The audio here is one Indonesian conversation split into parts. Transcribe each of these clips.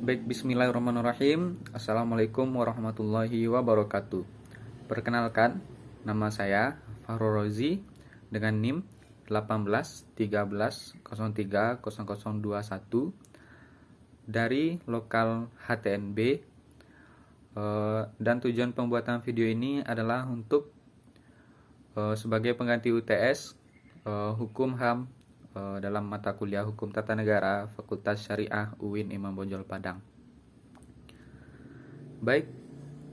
Baik, bismillahirrahmanirrahim. Assalamualaikum warahmatullahi wabarakatuh. Perkenalkan, nama saya Fahrul Rozi dengan NIM 1813030021 dari lokal HTNB. Dan tujuan pembuatan video ini adalah untuk sebagai pengganti UTS Hukum HAM dalam mata kuliah Hukum Tata Negara Fakultas Syariah UIN Imam Bonjol Padang. Baik,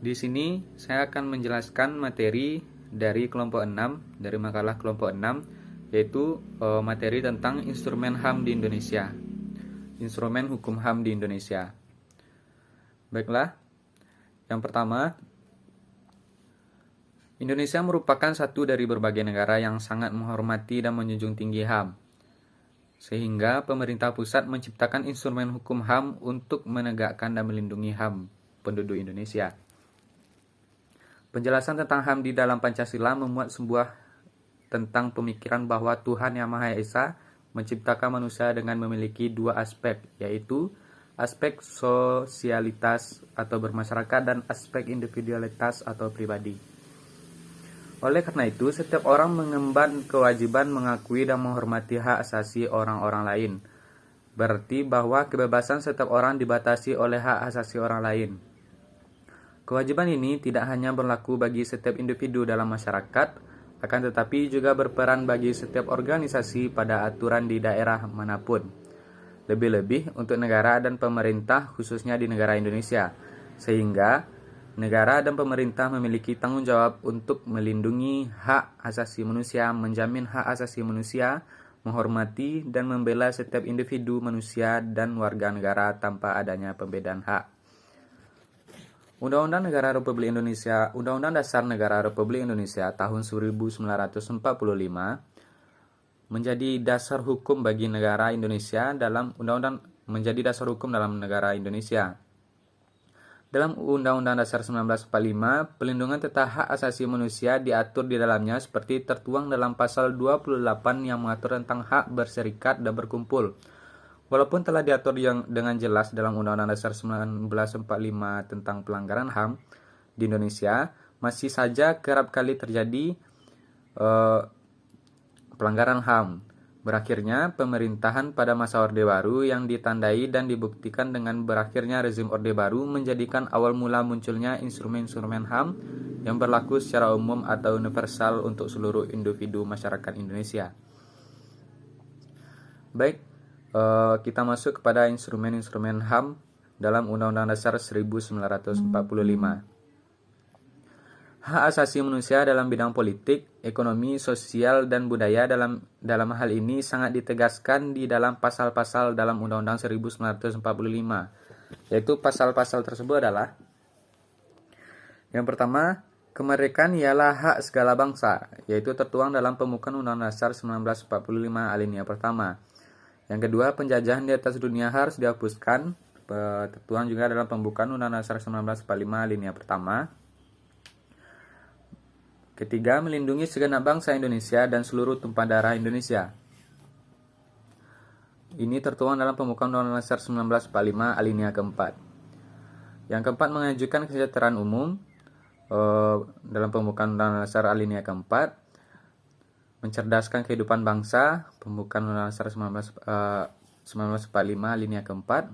di sini saya akan menjelaskan materi dari kelompok 6, dari makalah kelompok 6, yaitu materi tentang instrumen HAM di Indonesia. Instrumen hukum HAM di Indonesia. Baiklah, yang pertama, Indonesia merupakan satu dari berbagai negara yang sangat menghormati dan menjunjung tinggi HAM. Sehingga pemerintah pusat menciptakan instrumen hukum HAM untuk menegakkan dan melindungi HAM penduduk Indonesia. Penjelasan tentang HAM di dalam Pancasila memuat sebuah tentang pemikiran bahwa Tuhan Yang Maha Esa menciptakan manusia dengan memiliki dua aspek, yaitu aspek sosialitas atau bermasyarakat dan aspek individualitas atau pribadi. Oleh karena itu, setiap orang mengemban kewajiban mengakui dan menghormati hak asasi orang-orang lain. Berarti bahwa kebebasan setiap orang dibatasi oleh hak asasi orang lain. Kewajiban ini tidak hanya berlaku bagi setiap individu dalam masyarakat, akan tetapi juga berperan bagi setiap organisasi pada aturan di daerah manapun. Lebih-lebih untuk negara dan pemerintah khususnya di negara Indonesia, sehingga negara dan pemerintah memiliki tanggung jawab untuk melindungi hak asasi manusia, menjamin hak asasi manusia, menghormati dan membela setiap individu manusia dan warga negara tanpa adanya pembedaan hak. Undang-Undang Negara Republik Indonesia, Undang-Undang Dasar Negara Republik Indonesia tahun 1945 menjadi dasar hukum bagi negara Indonesia dalam negara Indonesia. Dalam Undang-Undang Dasar 1945, pelindungan tentang hak asasi manusia diatur di dalamnya seperti tertuang dalam pasal 28 yang mengatur tentang hak berserikat dan berkumpul. Walaupun telah diatur dengan jelas dalam Undang-Undang Dasar 1945 tentang pelanggaran HAM di Indonesia, masih saja kerap kali terjadi pelanggaran HAM. Berakhirnya pemerintahan pada masa Orde Baru yang ditandai dan dibuktikan dengan berakhirnya rezim Orde Baru menjadikan awal mula munculnya instrumen-instrumen HAM yang berlaku secara umum atau universal untuk seluruh individu masyarakat Indonesia. Baik, kita masuk kepada instrumen-instrumen HAM dalam Undang-Undang Dasar 1945. Hak asasi manusia dalam bidang politik, ekonomi, sosial, dan budaya dalam hal ini sangat ditegaskan di dalam pasal-pasal dalam Undang-Undang 1945. Yaitu pasal-pasal tersebut adalah: yang pertama, kemerdekaan ialah hak segala bangsa, yaitu tertuang dalam pembukaan Undang-Undang Dasar 1945 alinea pertama. Yang kedua, penjajahan di atas dunia harus dihapuskan, tertuang juga dalam pembukaan Undang-Undang Dasar 1945 alinea pertama. Ketiga, melindungi segenap bangsa Indonesia dan seluruh tumpah darah Indonesia. Ini tertuang dalam pembukaan Undang-Undang Dasar 1945 alinea keempat. Yang keempat, mengajukan kesejahteraan umum dalam pembukaan Undang-Undang Dasar alinea keempat. Mencerdaskan kehidupan bangsa, pembukaan Undang-Undang Dasar 1945 alinea keempat.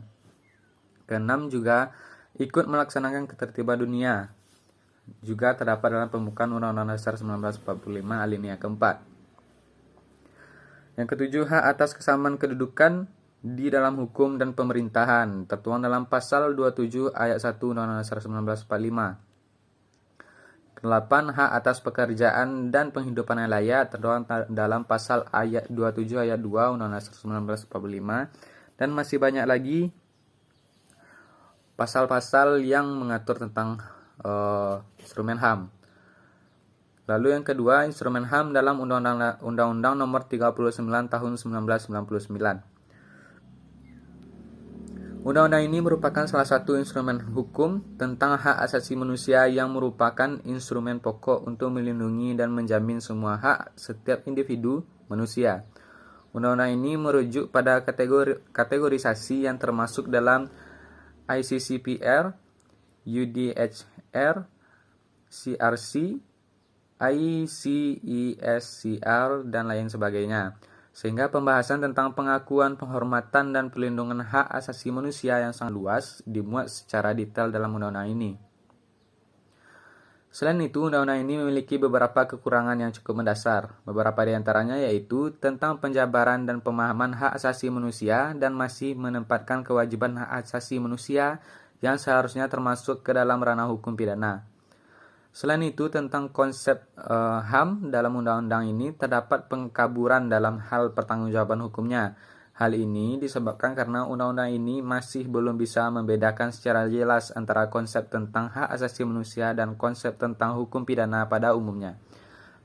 Keenam, juga ikut melaksanakan ketertiban dunia, juga terdapat dalam pembukaan Undang-Undang Dasar 1945 alinea keempat. Yang ketujuh, hak atas kesamaan kedudukan di dalam hukum dan pemerintahan, tertuang dalam pasal 27 ayat 1 Undang-Undang Dasar 1945. Kedelapan, hak atas pekerjaan dan penghidupan yang layak, tertuang dalam pasal ayat 27 ayat 2 Undang-Undang Dasar 1945. Dan masih banyak lagi pasal-pasal yang mengatur tentang instrumen HAM. Lalu yang kedua, instrumen HAM dalam Undang-Undang Nomor 39 Tahun 1999. Undang-undang ini merupakan salah satu instrumen hukum tentang hak asasi manusia yang merupakan instrumen pokok untuk melindungi dan menjamin semua hak setiap individu manusia. Undang-undang ini merujuk pada kategorisasi yang termasuk dalam ICCPR, UDHR, CRC, ICESCR, dan lain sebagainya. Sehingga pembahasan tentang pengakuan, penghormatan, dan pelindungan hak asasi manusia yang sangat luas dimuat secara detail dalam undang-undang ini. Selain itu, undang-undang ini memiliki beberapa kekurangan yang cukup mendasar. Beberapa di antaranya yaitu tentang penjabaran dan pemahaman hak asasi manusia dan masih menempatkan kewajiban hak asasi manusia yang seharusnya termasuk ke dalam ranah hukum pidana. Selain itu, tentang konsep HAM dalam undang-undang ini terdapat pengkaburan dalam hal pertanggungjawaban hukumnya. Hal ini disebabkan karena undang-undang ini masih belum bisa membedakan secara jelas antara konsep tentang hak asasi manusia dan konsep tentang hukum pidana pada umumnya.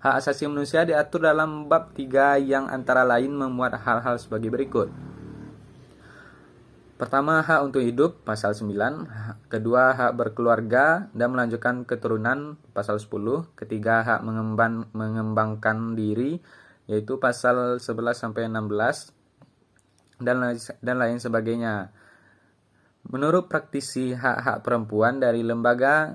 Hak asasi manusia diatur dalam bab 3 yang antara lain memuat hal-hal sebagai berikut. Pertama, hak untuk hidup, pasal 9. Kedua, hak berkeluarga dan melanjutkan keturunan, pasal 10. Ketiga, hak mengembangkan diri, yaitu pasal 11-16. Dan lain sebagainya. Menurut praktisi hak-hak perempuan dari lembaga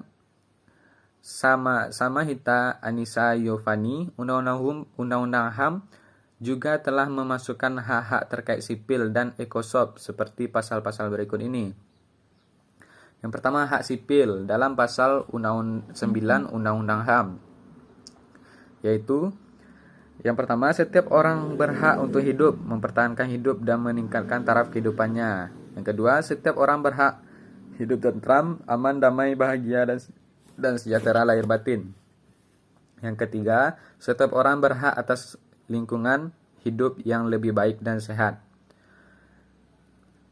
Samahita Anissa Yovani, Undang-Undang HAM juga telah memasukkan hak-hak terkait sipil dan ekosop seperti pasal-pasal berikut ini. Yang pertama, hak sipil dalam pasal 9 Undang-Undang HAM, yaitu yang pertama, setiap orang berhak untuk hidup, mempertahankan hidup, dan meningkatkan taraf kehidupannya. Yang kedua, setiap orang berhak hidup tentram, aman, damai, bahagia, dan sejahtera lahir batin. Yang ketiga, setiap orang berhak atas lingkungan hidup yang lebih baik dan sehat.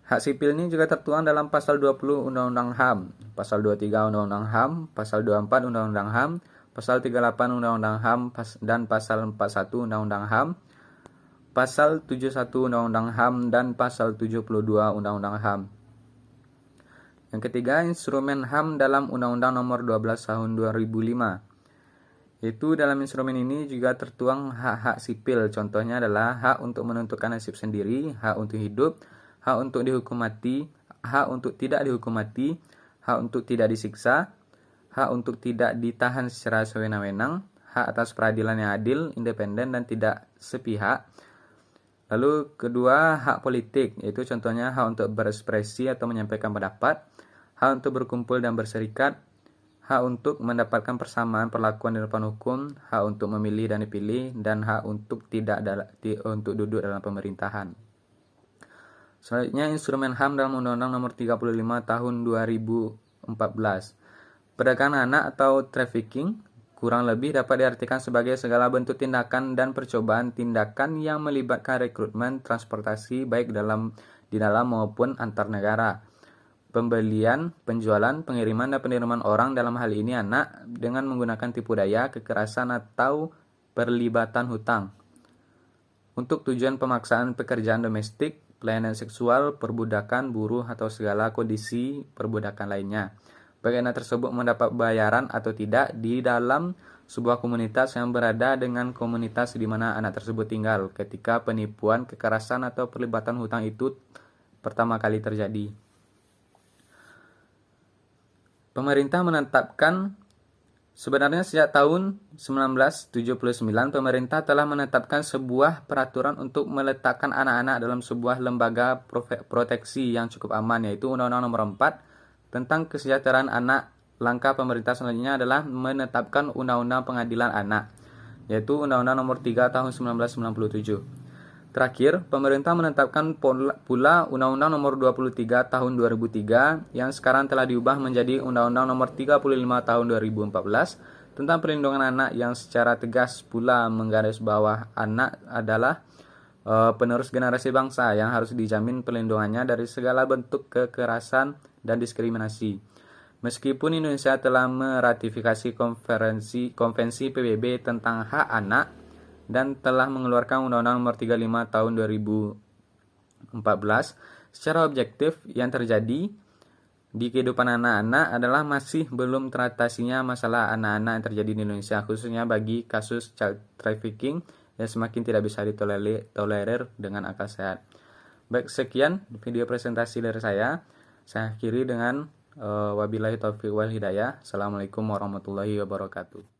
Hak sipil ini juga tertuang dalam pasal 20 Undang-Undang HAM, pasal 23 Undang-Undang HAM, pasal 24 Undang-Undang HAM, pasal 38 Undang-Undang HAM, dan pasal 41 Undang-Undang HAM, pasal 71 Undang-Undang HAM, dan pasal 72 Undang-Undang HAM. Yang ketiga, instrumen HAM dalam Undang-Undang Nomor 12 Tahun 2005. Yaitu dalam instrumen ini juga tertuang hak-hak sipil. Contohnya adalah hak untuk menentukan nasib sendiri, hak untuk hidup, hak untuk dihukum mati, hak untuk tidak dihukum mati, hak untuk tidak disiksa, hak untuk tidak ditahan secara sewenang-wenang, hak atas peradilan yang adil, independen, dan tidak sepihak. Lalu kedua, hak politik, yaitu contohnya hak untuk berekspresi atau menyampaikan pendapat, hak untuk berkumpul dan berserikat, hak untuk mendapatkan persamaan perlakuan di depan hukum, hak untuk memilih dan dipilih, dan hak untuk untuk duduk dalam pemerintahan. Selanjutnya, instrumen HAM dalam Undang-Undang Nomor 35 Tahun 2014. Perdagangan anak atau trafficking kurang lebih dapat diartikan sebagai segala bentuk tindakan dan percobaan tindakan yang melibatkan rekrutmen, transportasi baik di dalam maupun antar negara, pembelian, penjualan, pengiriman, dan penerimaan orang, dalam hal ini anak, dengan menggunakan tipu daya, kekerasan, atau perlibatan hutang, untuk tujuan pemaksaan pekerjaan domestik, pelayanan seksual, perbudakan, buruh, atau segala kondisi perbudakan lainnya. Bagi anak tersebut mendapat bayaran atau tidak di dalam sebuah komunitas yang berada dengan komunitas di mana anak tersebut tinggal ketika penipuan, kekerasan, atau perlibatan hutang itu pertama kali terjadi. Pemerintah menetapkan, sebenarnya sejak tahun 1979, pemerintah telah menetapkan sebuah peraturan untuk meletakkan anak-anak dalam sebuah lembaga proteksi yang cukup aman, yaitu Undang-Undang Nomor 4 tentang kesejahteraan anak. Langkah pemerintah selanjutnya adalah menetapkan Undang-Undang Pengadilan Anak, yaitu Undang-Undang Nomor 3 Tahun 1997. Terakhir, pemerintah menetapkan pula Undang-Undang Nomor 23 Tahun 2003 yang sekarang telah diubah menjadi Undang-Undang Nomor 35 Tahun 2014 tentang perlindungan anak, yang secara tegas pula menggaris bawah anak adalah penerus generasi bangsa yang harus dijamin perlindungannya dari segala bentuk kekerasan dan diskriminasi. Meskipun Indonesia telah meratifikasi konvensi PBB tentang hak anak dan telah mengeluarkan Undang-Undang Nomor 35 Tahun 2014, secara objektif yang terjadi di kehidupan anak-anak adalah masih belum teratasinya masalah anak-anak yang terjadi di Indonesia, khususnya bagi kasus child trafficking yang semakin tidak bisa ditolerir dengan akal sehat. Baik, sekian video presentasi dari saya. Saya akhiri dengan wabillahi taufiq wal hidayah. Assalamualaikum warahmatullahi wabarakatuh.